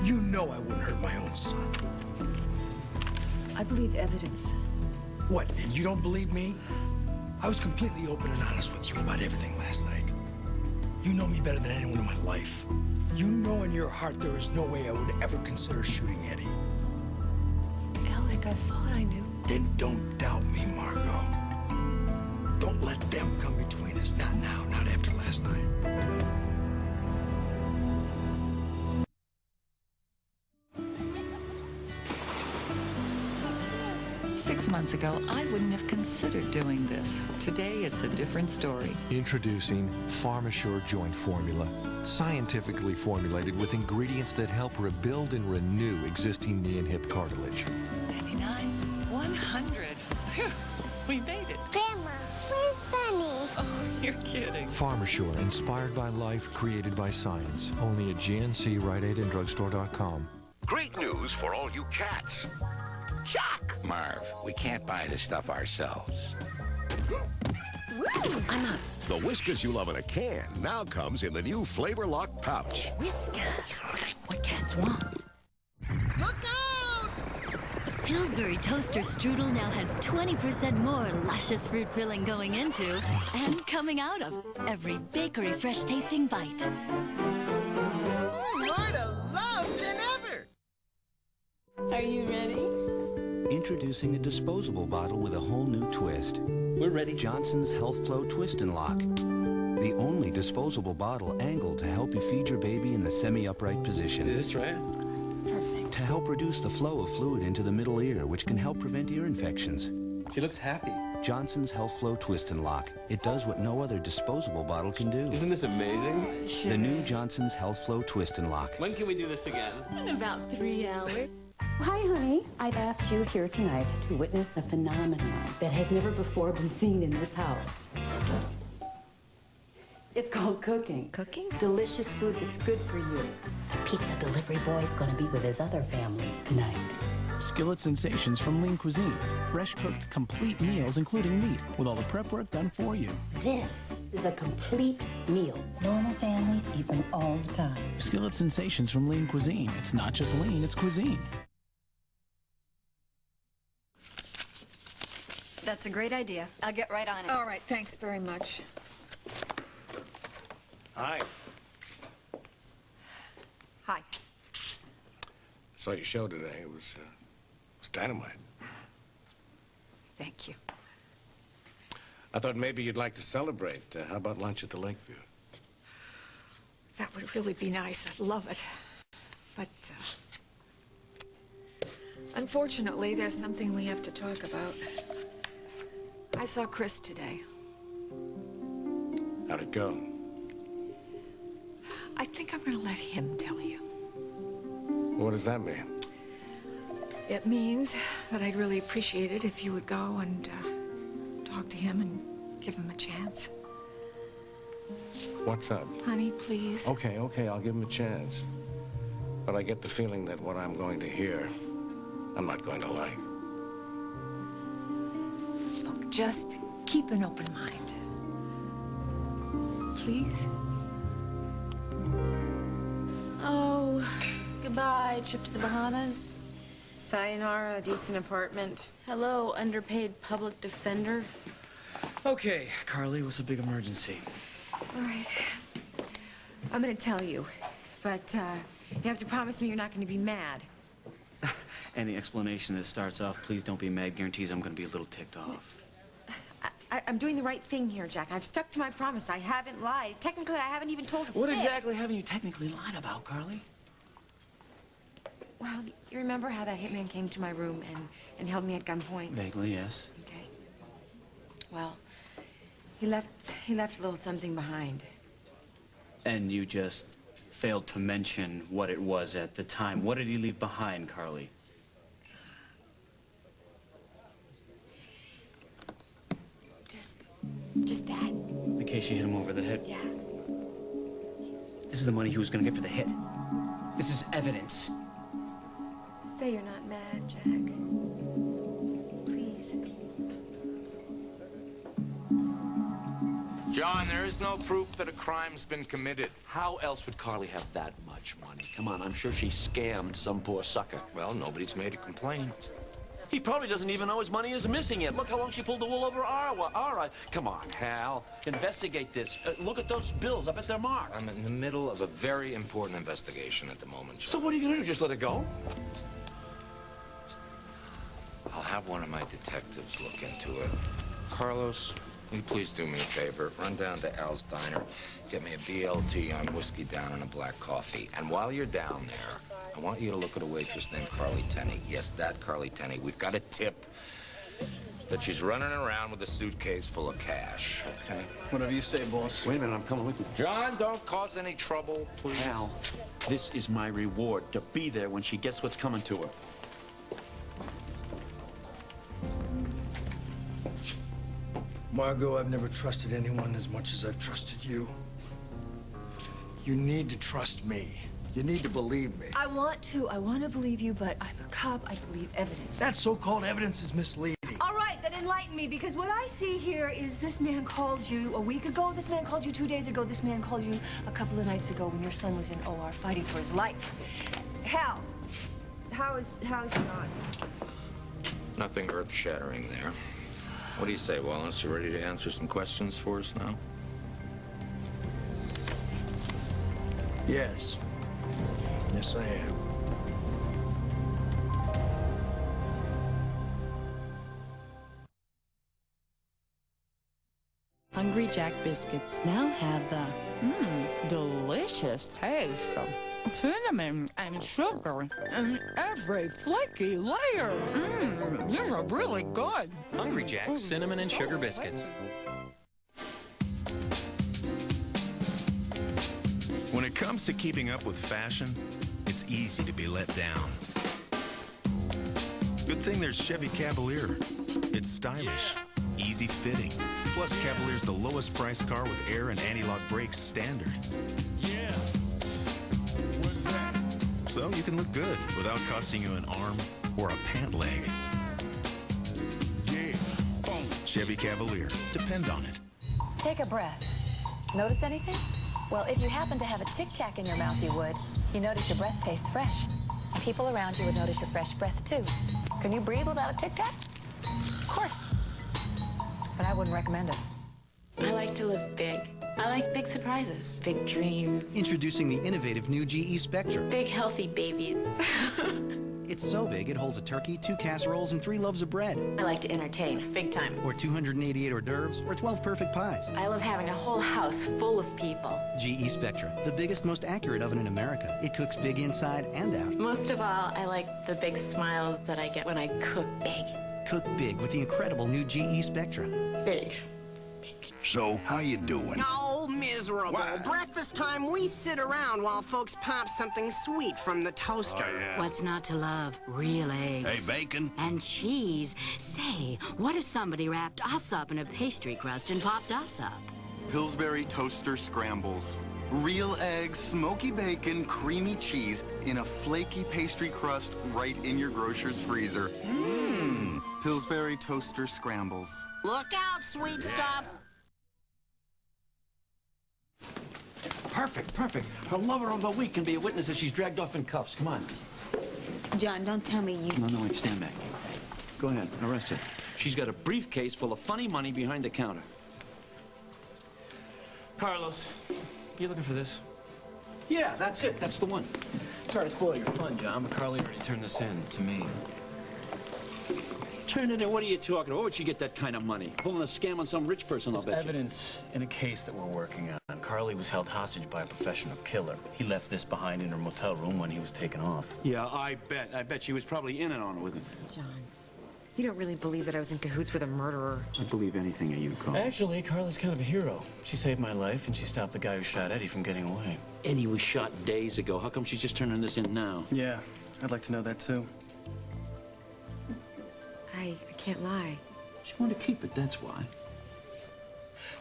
You know I wouldn't hurt my own son. I believe evidence. What, and you don't believe me? I was completely open and honest with you about everything last night. You know me better than anyone in my life. You know in your heart there is no way I would ever consider shooting Eddie. Alec, I thought I knew. Then don't doubt me, Margot. Don't let them come between us. Not now, not after last night. 6 months ago, I wouldn't have considered doing this. Today, it's a different story. Introducing PharmaSure Joint Formula. Scientifically formulated with ingredients that help rebuild and renew existing knee and hip cartilage. 99, 100. Phew, we made it. Grandma, where's Bunny? Oh, you're kidding. PharmaSure, inspired by life, created by science. Only at GNC, Rite Aid, and drugstore.com. Great news for all you cats. Chuck! Marv, we can't buy this stuff ourselves. I'm up. The Whiskas you love in a can now comes in the new Flavor Lock pouch. Whiskas. What cats want. Look out! The Pillsbury Toaster Strudel now has 20% more luscious fruit filling going into and coming out of every bakery fresh-tasting bite. More to love than ever. Are you ready? Introducing a disposable bottle with a whole new twist. We're ready. Johnson's Health Flow Twist and Lock. The only disposable bottle angled to help you feed your baby in the semi-upright position. Is this right? Perfect. To help reduce the flow of fluid into the middle ear, which can help prevent ear infections. She looks happy. Johnson's Health Flow Twist and Lock. It does what no other disposable bottle can do. Isn't this amazing? The new Johnson's Health Flow Twist and Lock. When can we do this again? In about 3 hours. Hi, honey. I've asked you here tonight to witness a phenomenon that has never before been seen in this house. It's called cooking. Cooking? Delicious food that's good for you. The pizza delivery boy's going to be with his other families tonight. Skillet Sensations from Lean Cuisine. Fresh-cooked, complete meals, including meat, with all the prep work done for you. This is a complete meal. Normal families eat them all the time. Skillet Sensations from Lean Cuisine. It's not just lean, it's cuisine. That's a great idea. I'll get right on it. All right, thanks very much. Hi. Hi. Saw your show today. It was dynamite. Thank you. I thought maybe you'd like to celebrate. How about lunch at the Lakeview? That would really be nice. I'd love it. But, unfortunately, there's something we have to talk about. I saw Chris today. How'd it go? I think I'm gonna let him tell you. What does that mean? It means that I'd really appreciate it if you would go and talk to him and give him a chance. What's up? Honey, please. Okay, I'll give him a chance. But I get the feeling that what I'm going to hear, I'm not going to like. Look, just keep an open mind. Please? Oh, goodbye, trip to the Bahamas. Sayonara, a decent apartment. Hello, underpaid public defender. Okay, Carly, what's a big emergency? All right. I'm gonna tell you, but you have to promise me you're not gonna be mad. Any explanation that starts off, please don't be mad, guarantees I'm gonna be a little ticked off. I'm doing the right thing here, Jack. I've stuck to my promise. I haven't lied. Technically, I haven't even told a What fib. exactly haven't you technically lied about, Carly? Well, you remember how that hitman came to my room and held me at gunpoint? Vaguely, yes. Okay. Well, he left a little something behind. And you just failed to mention what it was at the time. What did he leave behind, Carly? Just that. The case you hit him over the head? Yeah. This is the money he was gonna get for the hit. This is evidence. Say you're not mad, Jack. Please. John, there is no proof that a crime's been committed. How else would Carly have that much money? Come on, I'm sure she scammed some poor sucker. Well, nobody's made a complaint. He probably doesn't even know his money is missing yet. Look how long she pulled the wool over our eyes. Come on, Hal. Investigate this. Look at those bills. I bet they're marked. I'm in the middle of a very important investigation at the moment, John. So what are you going to do? Just let it go? I'll have one of my detectives look into it. Carlos, will you please do me a favor? Run down to Al's Diner. Get me a BLT on whiskey down and a black coffee. And while you're down there, I want you to look at a waitress named Carly Tenney. Yes, that Carly Tenney. We've got a tip that she's running around with a suitcase full of cash. Okay. Whatever you say, boss. Wait a minute, I'm coming with you. John, don't cause any trouble, please. Hal, this is my reward, to be there when she gets what's coming to her. Margot, I've never trusted anyone as much as I've trusted you. You need to trust me. You need to believe me. I want to believe you, but I'm a cop. I believe evidence. That so-called evidence is misleading. All right, then enlighten me, because what I see here is this man called you a week ago, this man called you 2 days ago, this man called you a couple of nights ago when your son was in OR fighting for his life. Hal, how's he on? Nothing earth-shattering there. What do you say, Wallace? You ready to answer some questions for us now? Yes. Yes, I am. Hungry Jack biscuits now have the delicious taste of cinnamon and sugar in every flaky layer. These are really good. Hungry Jack cinnamon and sugar biscuits. When it comes to keeping up with fashion, it's easy to be let down. Good thing there's Chevy Cavalier. It's stylish, easy fitting. Plus, Cavalier's the lowest priced car with air and anti-lock brakes standard. Yeah. What's that? So you can look good without costing you an arm or a pant leg. Yeah. Boom. Chevy Cavalier. Depend on it. Take a breath. Notice anything? Well, if you happen to have a Tic Tac in your mouth, you would. You notice your breath tastes fresh. People around you would notice your fresh breath, too. Can you breathe without a Tic Tac? Of course. But I wouldn't recommend it. I like to live big. I like big surprises, big dreams, Introducing the innovative new GE Spectra. big healthy babies. It's so big it holds a turkey, 2 casseroles, and 3 loaves of bread. I like to entertain, big time. Or 288 hors d'oeuvres, or 12 perfect pies. I love having a whole house full of people. GE Spectra, the biggest, most accurate oven in America. It cooks big inside and out. Most of all, I like the big smiles that I get when I cook big. Cook big with the incredible new GE Spectra. Big. So, how you doing? No, so miserable. What? Breakfast time, we sit around while folks pop something sweet from the toaster. Oh, yeah. What's not to love? Real eggs. Hey, bacon? And cheese. Say, what if somebody wrapped us up in a pastry crust and popped us up? Pillsbury Toaster Scrambles. Real eggs, smoky bacon, creamy cheese in a flaky pastry crust right in your grocer's freezer. Mmm. Pillsbury Toaster Scrambles. Look out, sweet stuff. Perfect, perfect. Her lover of the week can be a witness that she's dragged off in cuffs. Come on. John, don't tell me you... No, wait, stand back. Go ahead, arrest her. She's got a briefcase full of funny money behind the counter. Carlos, you looking for this? Yeah, that's it. That's the one. Sorry to spoil your fun, John, but Carly already turned this in to me. Turn it in. What are you talking about? Where would she get that kind of money? Pulling a scam on some rich person, I'll There's bet you. evidence in a case that we're working on. Carly was held hostage by a professional killer. He left this behind in her motel room when he was taken off. Yeah, I bet she was probably in and on it with him. John, you don't really believe that I was in cahoots with a murderer. I believe anything of you, Carl. Actually, Carly's kind of a hero. She saved my life, and she stopped the guy who shot Eddie from getting away. Eddie was shot days ago. How come she's just turning this in now? Yeah, I'd like to know that too. I can't lie. She wanted to keep it, that's why.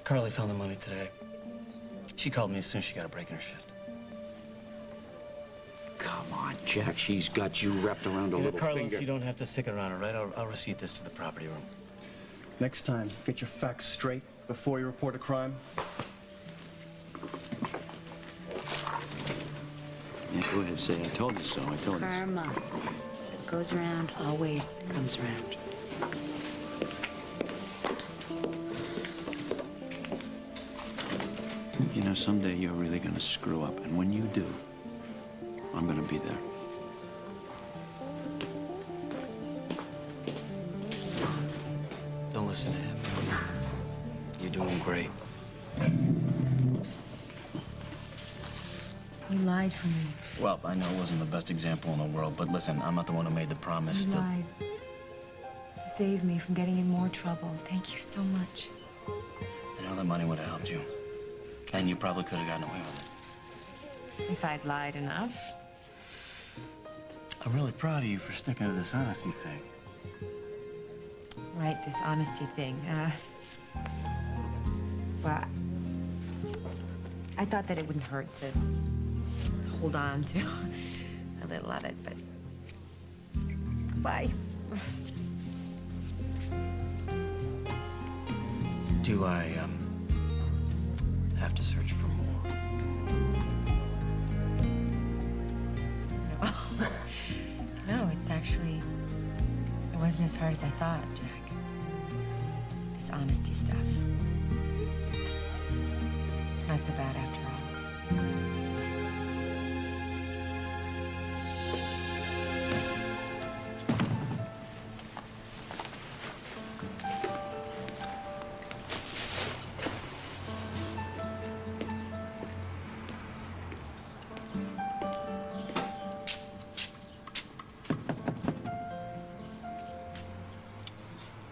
Carly found the money today. She called me as soon as she got a break in her shift. Come on, Jack. She's got you wrapped around a little Carlos, finger. you don't have to stick around, all right? I'll receipt this to the property room. Next time, get your facts straight before you report a crime. Yeah, go ahead, say I told you so. I told you so. Karma. What goes around always comes around. You know, someday you're really gonna screw up, and when you do, I'm gonna be there. Don't listen to him. You're doing great. You lied for me. Well, I know it wasn't the best example in the world, but listen, I'm not the one who made the promise You to... lied to save me from getting in more trouble. Thank you so much. I know that money would have helped you. And you probably could have gotten away with it. If I'd lied enough. I'm really proud of you for sticking to this honesty thing. Right, this honesty thing. Well, I thought that it wouldn't hurt to hold on to a little of it, but goodbye. Do I, have to search for more? No, it's actually, it wasn't as hard as I thought, Jack. This honesty stuff. Not so bad after all.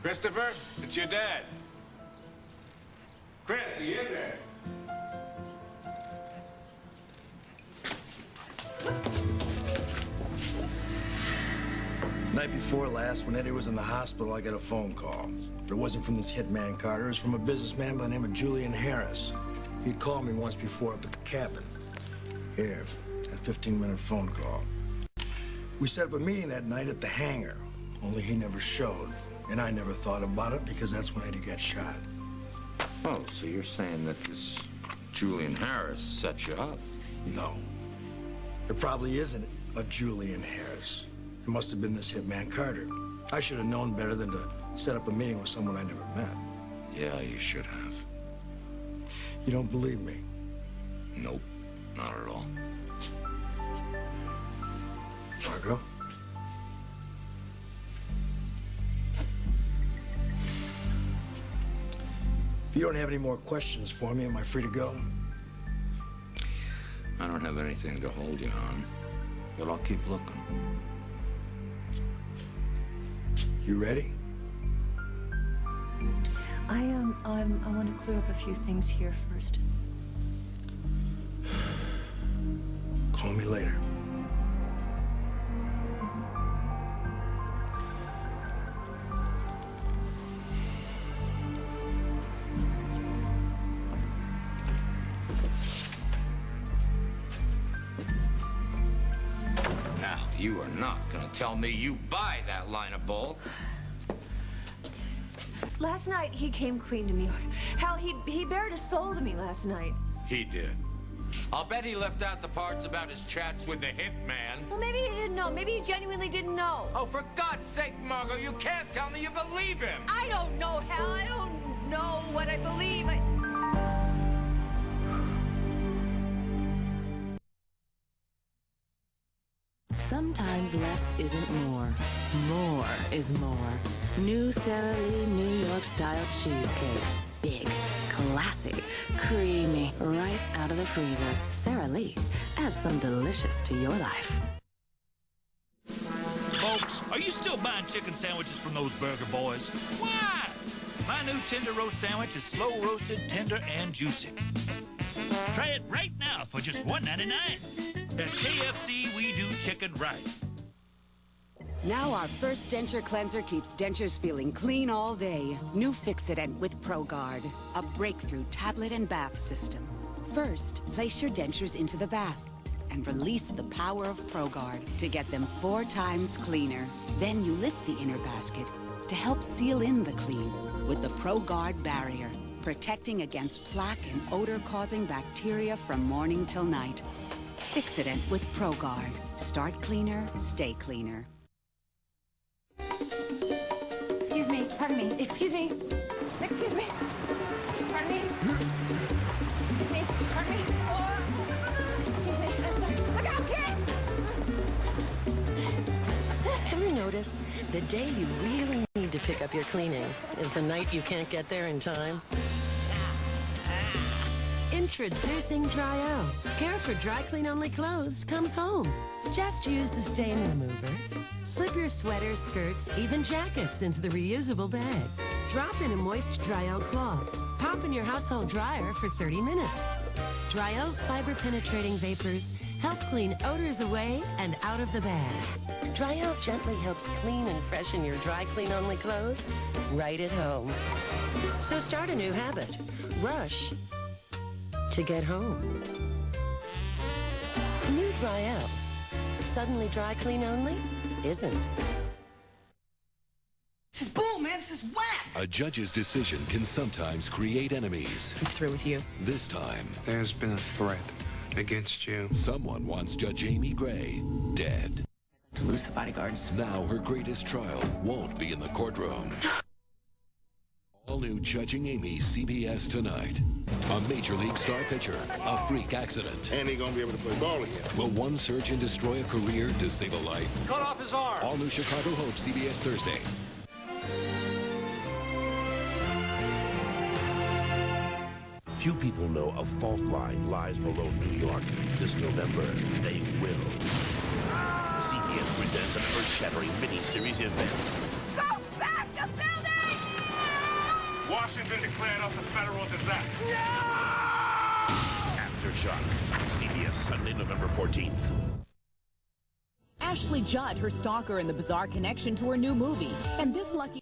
Christopher, it's your dad. Chris, are you in there? Night before last, when Eddie was in the hospital, I got a phone call. But it wasn't from this hitman Carter. It was from a businessman by the name of Julian Harris. He'd called me once before up at the cabin. Here, a 15-minute phone call. We set up a meeting that night at the hangar, only he never showed. And I never thought about it because that's when Eddie got shot. Oh, so you're saying that this Julian Harris set you up? No. There probably isn't a Julian Harris. It must have been this hitman Carter. I should have known better than to set up a meeting with someone I never met. Yeah, you should have. You don't believe me? Nope, not at all. Margot? If you don't have any more questions for me, am I free to go? I don't have anything to hold you on, but I'll keep looking. You ready? I want to clear up a few things here first. Call me later. Now, you are not gonna tell me you buy that line of bull. Last night, he came clean to me. Hell, he bared his soul to me last night. He did. I'll bet he left out the parts about his chats with the hitman. Well, maybe he didn't know. Maybe he genuinely didn't know. Oh, for God's sake, Margot, you can't tell me you believe him. I don't know, Hal. I don't know what I believe. Sometimes less isn't more. More is more. New Sara Lee New York style cheesecake. Big, classy, creamy, right out of the freezer. Sara Lee, add some delicious to your life. Folks, are you still buying chicken sandwiches from those burger boys? Why? My new tender roast sandwich is slow roasted, tender, and juicy. Try it right now for just $1.99. At KFC, we do chicken right. Now our first denture cleanser keeps dentures feeling clean all day. New Fix-It-Ent with ProGuard, a breakthrough tablet and bath system. First, place your dentures into the bath and release the power of ProGuard to get them 4 times cleaner. Then you lift the inner basket to help seal in the clean with the ProGuard barrier, protecting against plaque and odor-causing bacteria from morning till night. Fix-It-Ent with ProGuard. Start cleaner, stay cleaner. Excuse me. Pardon me. Excuse me. Excuse me. Pardon me. Excuse me. Pardon me. Oh. Excuse me. I'm sorry. Look out, kid! Ever notice the day you really need to pick up your cleaning is the night you can't get there in time? Introducing Dry-O. Care for dry clean only clothes comes home. Just use the stain remover. Slip your sweaters, skirts, even jackets into the reusable bag. Drop in a moist Dry-O cloth. Pop in your household dryer for 30 minutes. Dry-O's fiber-penetrating vapors help clean odors away and out of the bag. Dry-O gently helps clean and freshen your dry clean only clothes right at home. So start a new habit. Rush to get home. New Dry-O. Suddenly dry clean only isn't. This is bull, man. This is whack. A judge's decision can sometimes create enemies. I'm through with you. This time, there's been a threat against you. Someone wants Judge Amy Gray dead. To lose the bodyguards. Now her greatest trial won't be in the courtroom. All new Judging Amy, CBS tonight. A Major League star pitcher, a freak accident. And he gonna be able to play ball again. Will one surgeon destroy a career to save a life? Cut off his arm. All new Chicago Hope, CBS Thursday. Few people know a fault line lies below New York. This November, they will. CBS presents an earth-shattering mini-series event. Go back to building! Washington declared us a federal disaster. Aftershock. CBS Sunday, November 14th. Ashley Judd, her stalker, and the bizarre connection to her new movie. And this lucky...